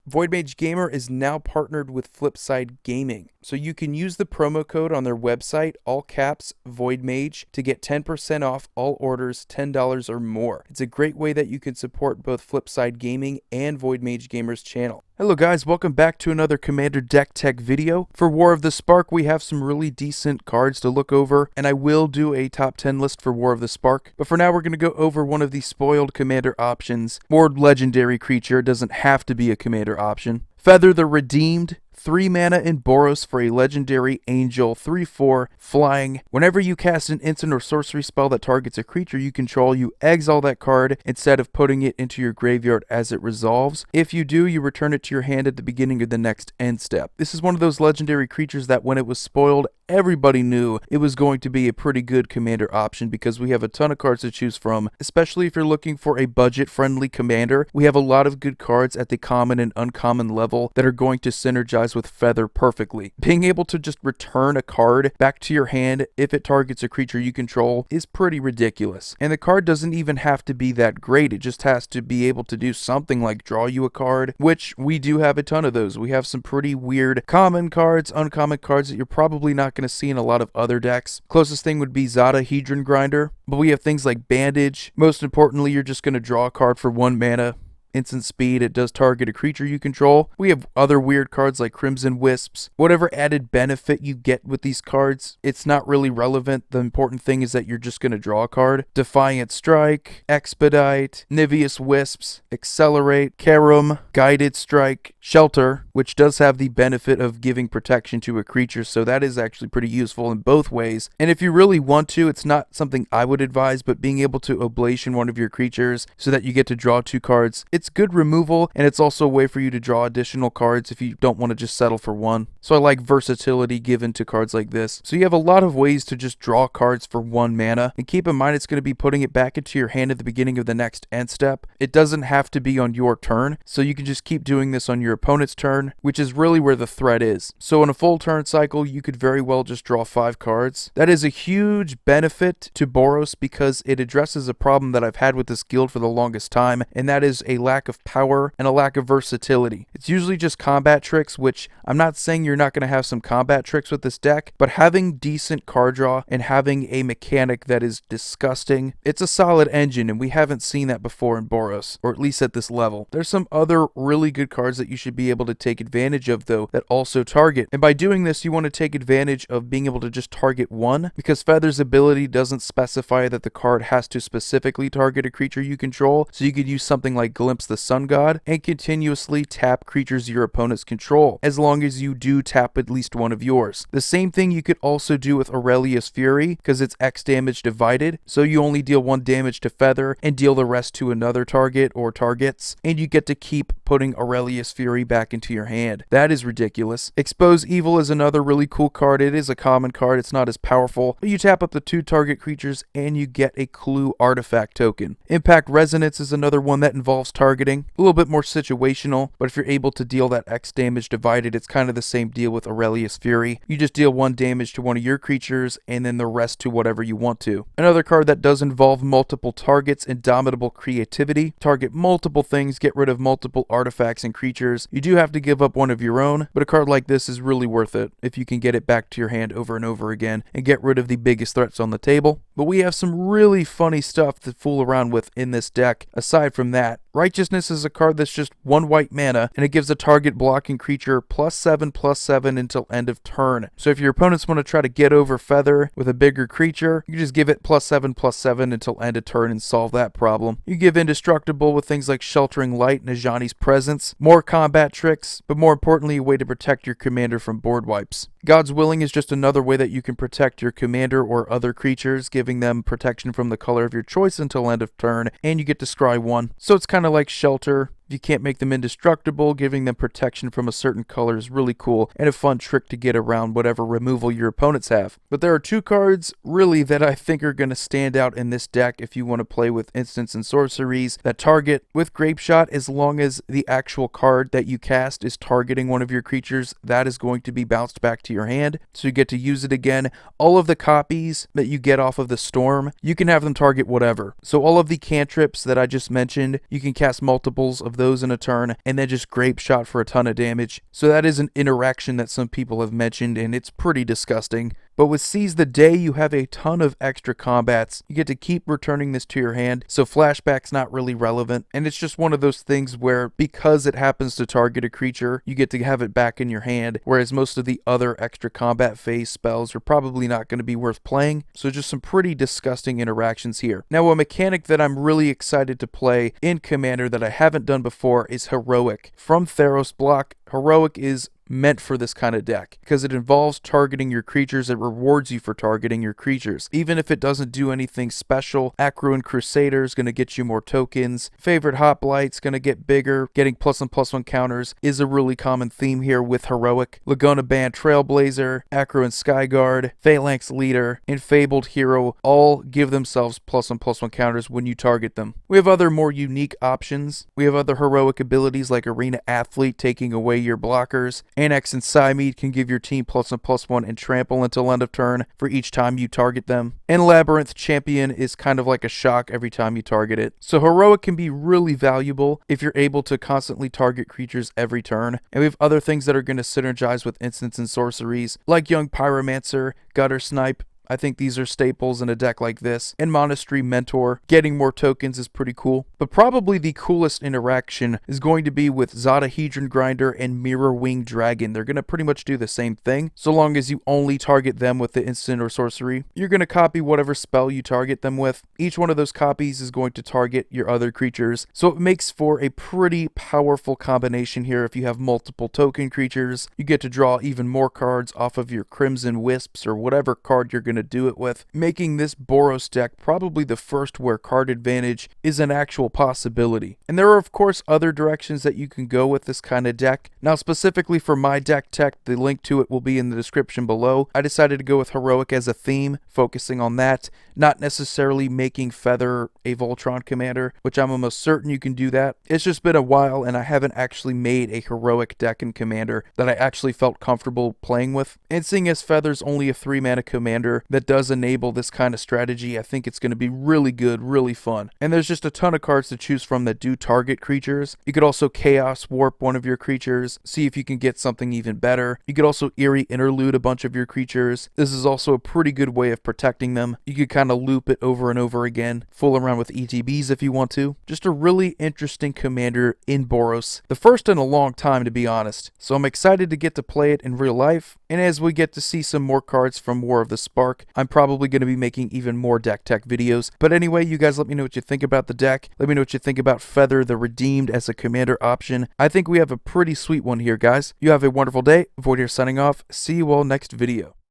Void Mage Gamer is now partnered with Flipside Gaming, so you can use the promo code on their website, all caps Void Mage, to get 10% off all orders $10 or more. It's a great way that you can support both Flipside Gaming and Void Mage Gamer's channel. Hello guys, welcome back to another Commander Deck Tech video. For War of the Spark, we have some really decent cards to look over, and I will do a top 10 list for War of the Spark. But for now, we're going to go over one of the spoiled Commander options. More legendary creature, doesn't have to be a Commander option. Feather the Redeemed. 3 mana in Boros for a legendary angel, 3/4, flying. Whenever you cast an instant or sorcery spell that targets a creature you control, you exile that card instead of putting it into your graveyard as it resolves. If you do, you return it to your hand at the beginning of the next end step. This is one of those legendary creatures that when it was spoiled, everybody knew it was going to be a pretty good commander option because we have a ton of cards to choose from, especially if you're looking for a budget-friendly commander. We have a lot of good cards at the common and uncommon level that are going to synergize with Feather perfectly. Being able to just return a card back to your hand if it targets a creature you control is pretty ridiculous. And the card doesn't even have to be that great, it just has to be able to do something like draw you a card, which we do have a ton of those. We have some pretty weird common cards, uncommon cards that you're probably not going to see in a lot of other decks. Closest thing would be Zada Hedron Grinder, but we have things like Bandage. Most importantly, you're just going to draw a card for 1 mana. Instant speed, it does target a creature you control. We have other weird cards like Crimson Wisps. Whatever added benefit you get with these cards, it's not really relevant. The important thing is that you're just going to draw a card. Defiant Strike, Expedite, Niveus Wisps, Accelerate, Karum, Guided Strike, Shelter, which does have the benefit of giving protection to a creature, so that is actually pretty useful in both ways. And if you really want to, it's not something I would advise, but being able to Oblation one of your creatures so that you get to draw 2 cards, it's good removal, and it's also a way for you to draw additional cards if you don't want to just settle for 1. So I like versatility given to cards like this. So you have a lot of ways to just draw cards for 1 mana, and keep in mind it's going to be putting it back into your hand at the beginning of the next end step. It doesn't have to be on your turn, so you can just keep doing this on your opponent's turn, which is really where the threat is. So in a full turn cycle, you could very well just draw 5 cards. That is a huge benefit to Boros because it addresses a problem that I've had with this guild for the longest time, and that is a lack of power and a lack of versatility. It's usually just combat tricks, which I'm not saying you're not going to have some combat tricks with this deck, but having decent card draw and having a mechanic that is disgusting, it's a solid engine, and we haven't seen that before in Boros, or at least at this level. There's some other really good cards that you should be able to take advantage of though that also target, and by doing this you want to take advantage of being able to just target 1, because Feather's ability doesn't specify that the card has to specifically target a creature you control, so you could use something like Glimpse the Sun God and continuously tap creatures your opponents control, as long as you do tap at least one of yours. The same thing you could also do with Aurelius Fury, because it's X damage divided, so you only deal 1 damage to Feather and deal the rest to another target or targets, and you get to keep putting Aurelius Fury back into your hand. That is ridiculous. Expose Evil is another really cool card. It is a common card, it's not as powerful, but you tap up the 2 target creatures and you get a Clue artifact token. Impact Resonance is another one that involves targeting. A little bit more situational, but if you're able to deal that X damage divided, it's kind of the same deal with Aurelius Fury. You just deal 1 damage to one of your creatures and then the rest to whatever you want to. Another card that does involve multiple targets, Indomitable Creativity. Target multiple things, get rid of multiple artifacts and creatures. You do have to give up one of your own, but a card like this is really worth it if you can get it back to your hand over and over again and get rid of the biggest threats on the table. But we have some really funny stuff to fool around with in this deck. Aside from that, Righteousness is a card that's just 1 white mana, and it gives a target blocking creature +7/+7 until end of turn. So if your opponents want to try to get over Feather with a bigger creature, you just give it +7/+7 until end of turn and solve that problem. You give Indestructible with things like Sheltering Light and Ajani's Presence, more combat tricks, but more importantly a way to protect your commander from board wipes. God's Willing is just another way that you can protect your commander or other creatures, giving them protection from the color of your choice until end of turn, and you get to scry 1. So it's kind of like Shelter. You can't make them indestructible, giving them protection from a certain color is really cool and a fun trick to get around whatever removal your opponents have. But there are 2 cards really that I think are going to stand out in this deck if you want to play with instants and sorceries that target with Grape Shot. As long as the actual card that you cast is targeting one of your creatures, that is going to be bounced back to your hand, so you get to use it again. All of the copies that you get off of the Storm, you can have them target whatever. So all of the cantrips that I just mentioned, you can cast multiples of those in a turn, and then just Grape Shot for a ton of damage. So that is an interaction that some people have mentioned, and it's pretty disgusting. But with Seize the Day, you have a ton of extra combats. You get to keep returning this to your hand, so flashback's not really relevant. And it's just one of those things where, because it happens to target a creature, you get to have it back in your hand, whereas most of the other extra combat phase spells are probably not going to be worth playing. So just some pretty disgusting interactions here. Now, a mechanic that I'm really excited to play in Commander that I haven't done before is Heroic. From Theros block, Heroic is meant for this kind of deck because it involves targeting your creatures. It rewards you for targeting your creatures. Even if it doesn't do anything special, Akruan Crusader is going to get you more tokens. Favorite Hoplite's going to get bigger. Getting +1/+1 counters is a really common theme here with Heroic. Laguna Band Trailblazer, Akruan Skyguard, Phalanx Leader, and Fabled Hero all give themselves +1/+1 counters when you target them. We have other more unique options. We have other heroic abilities like Arena Athlete taking away your blockers. Annex and Psymead can give your team +1/+1 and trample until end of turn for each time you target them. And Labyrinth Champion is kind of like a shock every time you target it. So Heroic can be really valuable if you're able to constantly target creatures every turn. And we have other things that are going to synergize with instants and sorceries, like Young Pyromancer, Gutter Snipe. I think these are staples in a deck like this. And Monastery Mentor, getting more tokens is pretty cool. But probably the coolest interaction is going to be with Zodahedron Grinder and Mirror Wing Dragon. They're going to pretty much do the same thing, so long as you only target them with the instant or sorcery. You're going to copy whatever spell you target them with. Each one of those copies is going to target your other creatures, so it makes for a pretty powerful combination here. If you have multiple token creatures, you get to draw even more cards off of your Crimson Wisps or whatever card you're going to do it with, making this Boros deck probably the first where card advantage is an actual possibility. And there are of course other directions that you can go with this kind of deck. Now specifically for my deck tech, the link to it will be in the description below. I decided to go with Heroic as a theme, focusing on that, not necessarily making Feather a Voltron commander, which I'm almost certain you can do that. It's just been a while and I haven't actually made a Heroic deck in Commander that I actually felt comfortable playing with. And seeing as Feather's only a 3-mana commander that does enable this kind of strategy, I think it's going to be really good, really fun. And there's just a ton of cards to choose from that do target creatures. You could also Chaos Warp one of your creatures, see if you can get something even better. You could also Eerie Interlude a bunch of your creatures. This is also a pretty good way of protecting them. You could kind of loop it over and over again, fool around with ETBs if you want to. Just a really interesting commander in Boros. The first in a long time, to be honest. So I'm excited to get to play it in real life. And as we get to see some more cards from War of the Spark, I'm probably going to be making even more deck tech videos. But anyway, you guys let me know what you think about the deck. Let me know what you think about Feather the Redeemed as a commander option. I think we have a pretty sweet one here, guys. You have a wonderful day. Void here signing off. See you all next video.